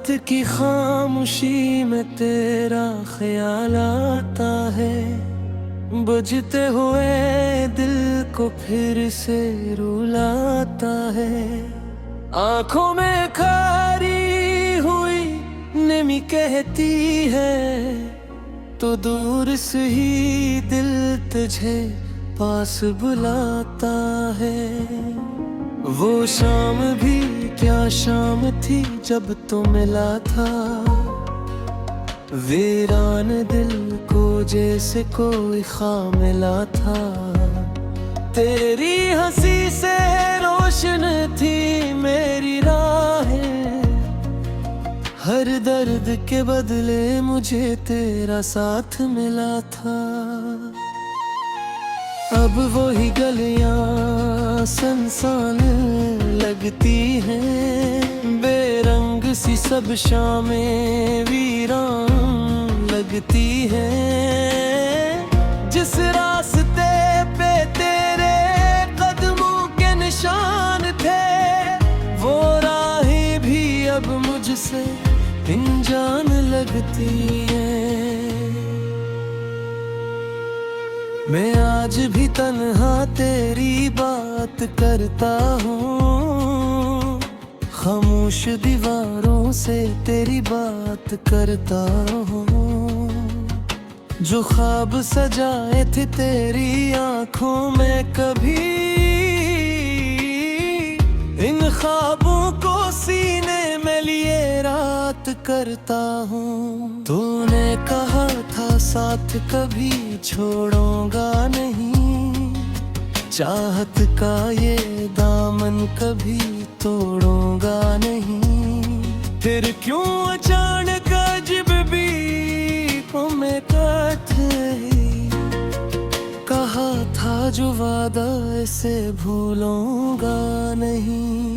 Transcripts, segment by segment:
रात की खामोशी में तेरा ख्याल आता है, बुझते हुए दिल को फिर से रुलाता है। आंखों में खारी हुई नमी कहती है, तो दूर से ही दिल तुझे पास बुलाता है। वो शाम भी क्या शाम थी जब तो मिला था, वीरान दिल को जैसे कोई ख्वाब मिला था। तेरी हंसी से रोशन थी मेरी राहें, हर दर्द के बदले मुझे तेरा साथ मिला था। अब वही गलियां सनसान लगती हैं, बेरंग सी सब शामें वीरान लगती हैं। जिस रास्ते पे तेरे कदमों के निशान थे, वो राहें भी अब मुझसे अनजान लगती हैं। मैं आज भी तन्हा तेरी बात करता हूँ, खामोश दीवारों से तेरी बात करता हूँ। जो ख्वाब सजाए थे तेरी आंखों में कभी, इन ख्वाबों को सीने में लिए रात करता हूँ। तूने कहा था साथ कभी छोड़ूंगा नहीं, चाहत का ये दामन कभी तोड़ूंगा नहीं। फिर क्यों अचानक अजब भी को मैं कहा था जो वादा इसे भूलूंगा नहीं।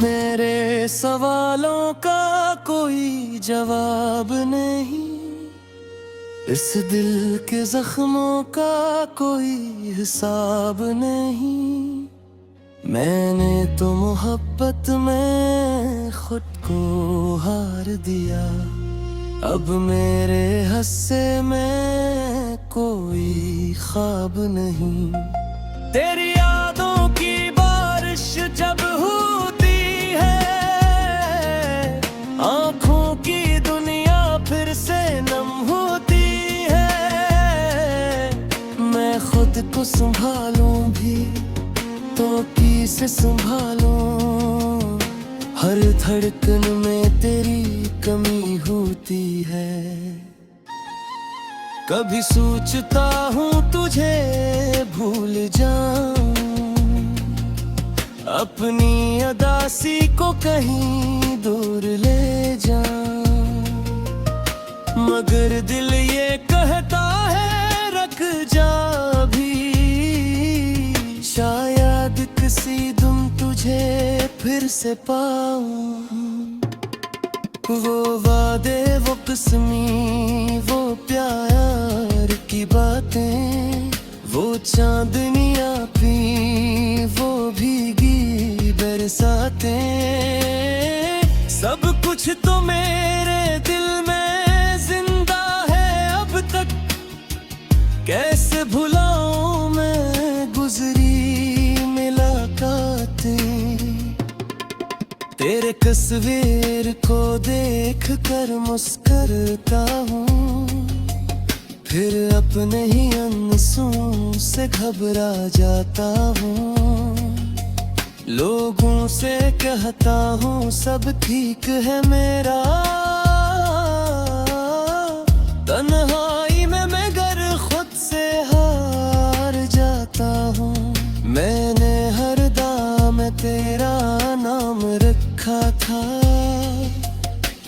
मेरे सवालों का कोई जवाब नहीं, इस दिल के जख्मों का कोई हिसाब नहीं। मैंने तो मोहब्बत में खुद को हार दिया, अब मेरे हिस्से में कोई ख्वाब नहीं। तेरी यादों की बारिश जब होती है, आंखों की दुनिया फिर से नम होती है। मैं खुद को संभालूं भी तो किसे संभालूं, हर धड़कन में तेरी कमी होती है। कभी सोचता हूँ तुझे भूल जाऊं, अपनी अदासी को कहीं दूर ले जाऊं, मगर दिल ये कहता है रख जा भी, शायद किसी दिन तुझे फिर से पाऊं। वो वादे वो किस्मी वो प्यार की बातें, वो चांदनियाँ पी वो भीगी बरसातें, सब कुछ तो मेरे दिल में जिंदा है अब तक। कैसे भुलाऊं मैं गुजरी मुलाकातें, तेरे तस्वीर को देख कर मुस्कुराता हूँ, फिर अपने ही आंसुओं से घबरा जाता हूँ। लोगों से कहता हूँ सब ठीक है मेरा, तन्हाई में मगर खुद से हार जाता हूँ। मैंने हर दाम तेरा नाम रखा था,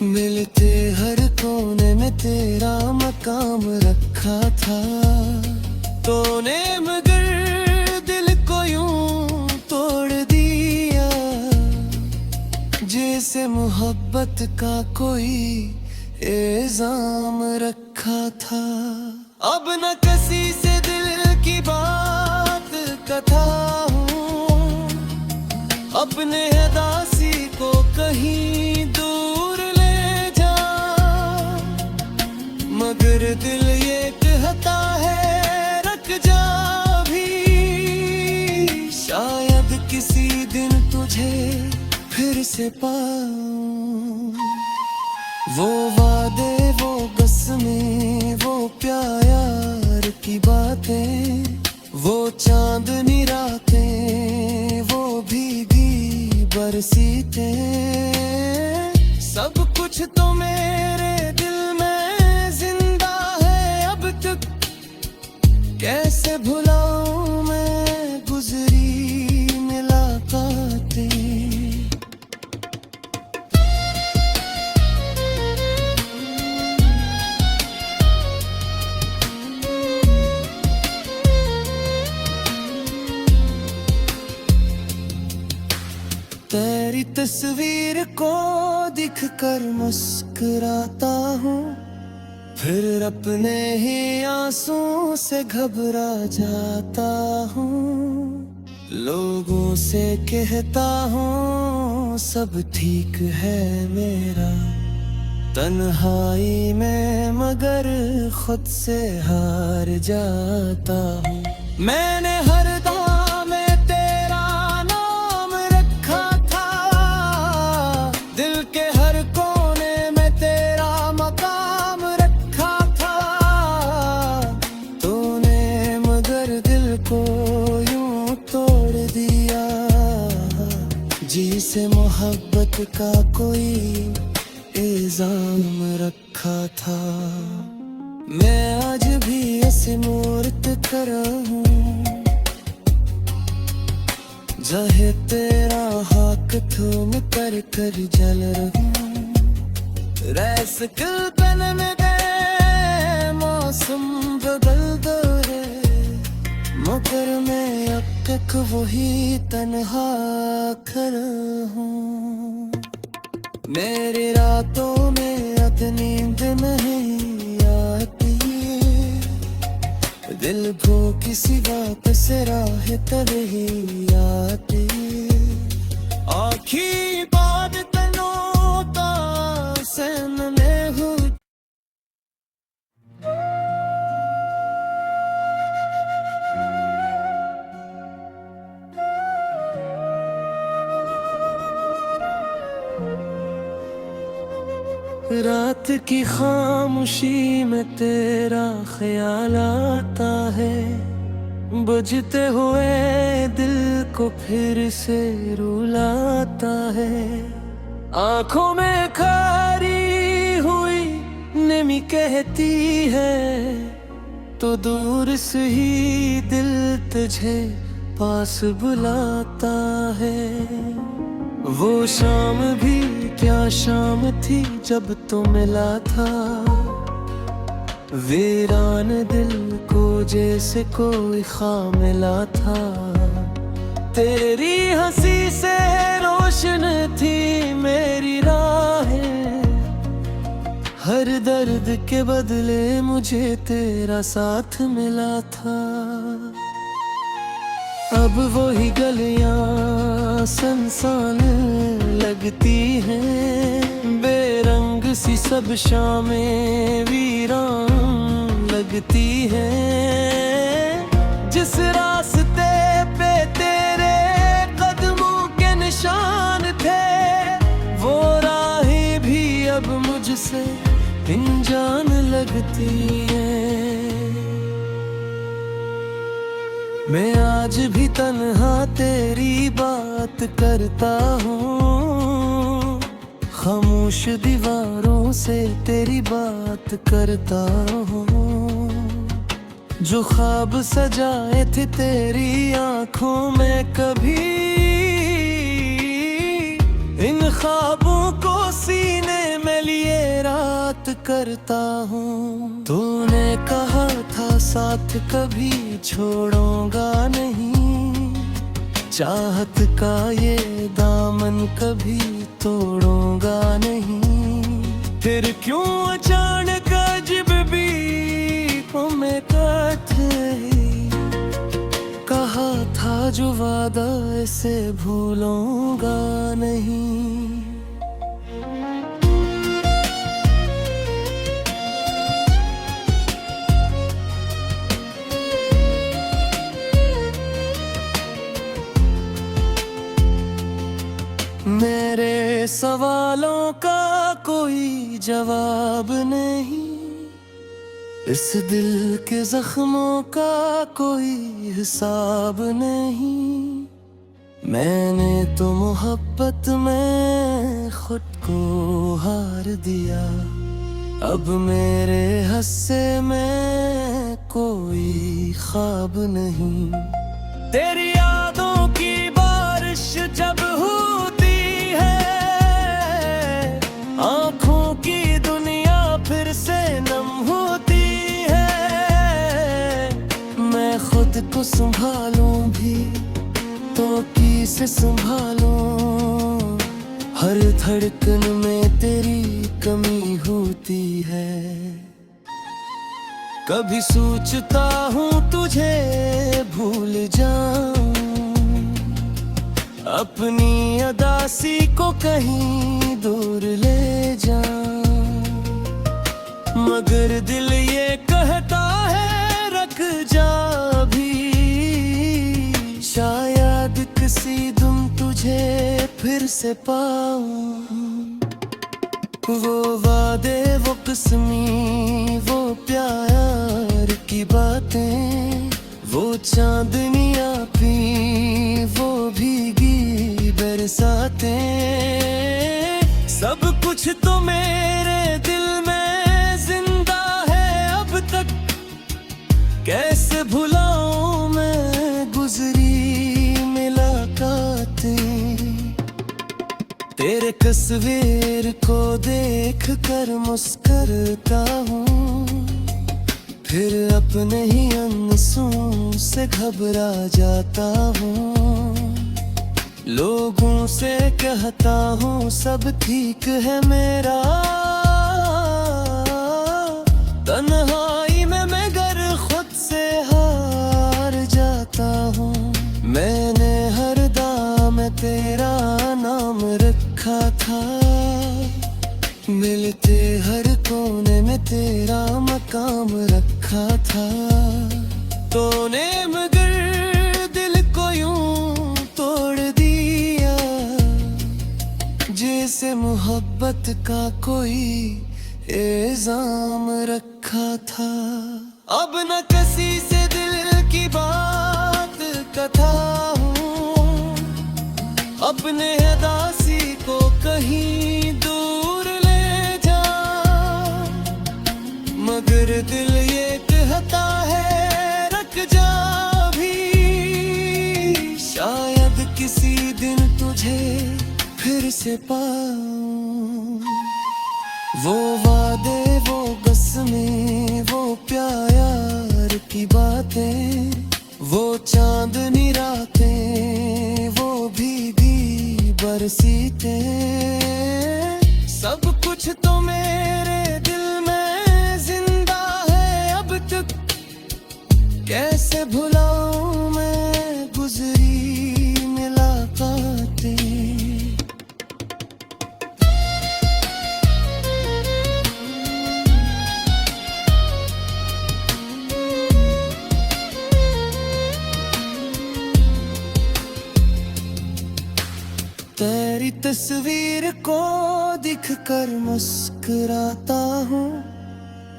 मिलते हर कोने में तेरा मकाम रखा था। तूने मगर दिल को यूं तोड़ दिया, जैसे मोहब्बत का कोई इल्जाम रखा था। अब न किसी से दिल की बात कथा हूँ, अपने अदासी को कहीं दूर ले जा। मगर दिल ये कहता है रख जा भी, शायद किसी दिन तुझे फिर से पाऊं। वो वादे, वो कसमें, वो प्यार की बातें, वो चांदनी रातें, वो भीगी बरसीतें, सब कुछ तो मेरे दिल में जिंदा है अब तक। कैसे भुलाऊं मैं गुजरी मुलाकातें। तेरी तस्वीर को दिखकर मुस्कुराता हूँ, फिर अपने ही आंसू से घबरा जाता हूँ। लोगों से कहता हूँ सब ठीक है मेरा, तन्हाई में मगर खुद से हार जाता हूँ। मैंने हर दाम में तेरा नाम रखा था, दिल के हर कोने में तेरा मकाम रखा था। तूने मगर दिल को यूं तोड़ दिया, जी से मोहब्बत का कोई इल्जाम रखा था। मैं आज भी ऐसे मूर्त खड़ा हूँ, चाहे तेरा हाथ थूम कर कर जल रहूं। रैस कल्पन में गए मौसम बदल दो रे, मगर मैं अब तक वही तन्हा खड़ा हूँ। मेरी रातों में अब नींद नहीं आती, दिल को किसी बात से राह तभी आती। आखी बात तनोता सन में हूँ। रात की खामोशी में तेरा ख्याल आता है, बुझते हुए दिल को फिर से रुलाता है। आंखों में खारी हुई नमी कहती है, तो दूर से ही दिल तुझे पास बुलाता है। वो शाम भी क्या शाम थी जब तो मिला था, वीरान दिल को जैसे कोई ख्वाब मिला था। तेरी हंसी से रोशन थी मेरी राहें, हर दर्द के बदले मुझे तेरा साथ मिला था। अब वही गलियां सुनसान लगती हैं, बेरंग सी सब शामें वीरान लगती हैं। जिस रास्ते पे तेरे कदमों के निशान थे, वो राहें भी अब मुझसे अनजान लगती हैं। मैं आज भी तन्हा तेरी बात करता हूँ, खामोश दीवारों से तेरी बात करता हूँ। जो ख्वाब सजाए थे तेरी आंखों में कभी, इन ख्वाबों को सीने में लिए रात करता हूँ। तूने कहा था साथ कभी छोड़ूंगा नहीं, चाहत का ये दामन कभी तोड़ूंगा नहीं। फिर क्यों अचानक हम इकट्ठे ही कहा था जो वादा इसे भूलूंगा नहीं। मेरे सवालों का कोई जवाब नहीं, इस दिल के जख्मों का कोई हिसाब नहीं। मैंने तो मोहब्बत में खुद को हार दिया, अब मेरे हिस्से में कोई ख्वाब नहीं। तेरी यादों की बारिश जब होती है, आंखों की दुनिया फिर से नम होती है। मैं खुद को संभालूं भी तो किसे संभालूं, हर धड़कन में तेरी कमी होती है। कभी सोचता हूँ तुझे भूल जाऊं, अपनी अदासी को कहीं दूर ले जाऊं, मगर दिल ये कहता है रख जा भी, शायद किसी दिन तुझे फिर से पाऊं। वो वादे, वो किस्मी, वो प्यार की बातें, वो चांदनियाँ पी, वो भीगी बरसातें, सब कुछ तो मेरे दिल में जिंदा है अब तक। कैसे भुलाऊं मैं गुजरी मुलाकातें, तेरे तस्वीर को देख कर मुस्कुराता हूँ, फिर अपने ही आंसुओं से घबरा जाता हूँ। लोगों से कहता हूँ सब ठीक है मेरा, तन्हाई में मगर खुद से हार जाता हूँ। मैंने हर दाम में तेरा नाम रखा था, मिलते हर कोने में तेरा मकाम रखा था। तूने मगर दिल को यूं तोड़ दिया, जैसे मोहब्बत का कोई इल्जाम रखा था। अब न किसी से दिल की बात कहता हूँ, अपने अदासी को कहीं दूर ले जा, मगर दिल ये कहता है रख जा भी, शायद किसी दिन तुझे फिर से पाऊं। वो वादे, वो कसमें, वो प्यार की बातें, वो चांदनी रातें, वो भीगी बरसीतें, सब कुछ तो मेरे दिल में जिंदा है अब तक। कैसे भुलाऊं मैं गुजरी मुलाकातें। तेरी तस्वीर को दिखकर मुस्कुराता हूँ,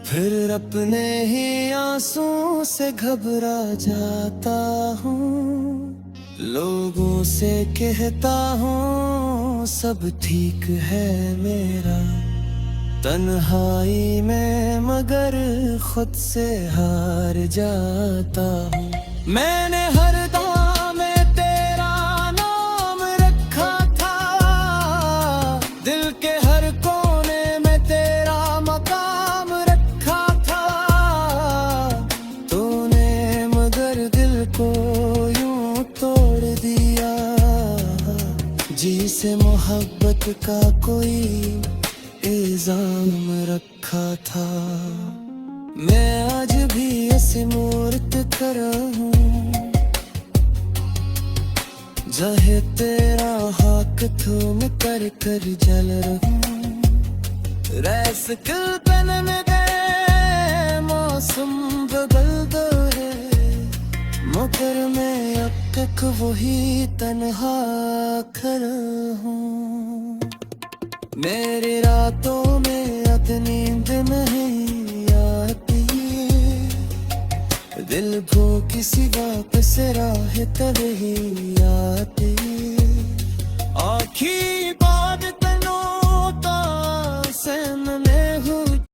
फिर अपने ही आंसू से घबरा जाता हूँ। लोगों से कहता हूँ सब ठीक है मेरा, तन्हाई में मगर खुद से हार जाता हूँ। मैंने हर दाम में तेरा नाम रखा था, दिल के हर कोने में तेरा मकाम रखा था। तूने मगर दिल को यूं तोड़ दिया, जिसे मोहब्बत का कोई इल्जाम रखा था। मैं आज भी ऐसी मूर्त खड़ा हूँ, चाहे तेरा हाथ थूम कर कर जल रहूं। रैस कल पहन गए मौसम बदल दो है, मगर मैं अब तक वही तन्हा खड़ा हूँ। मेरी रातों में अब नींद नहीं आती, दिल भो किसी वापस राह तभी आती। आखी बात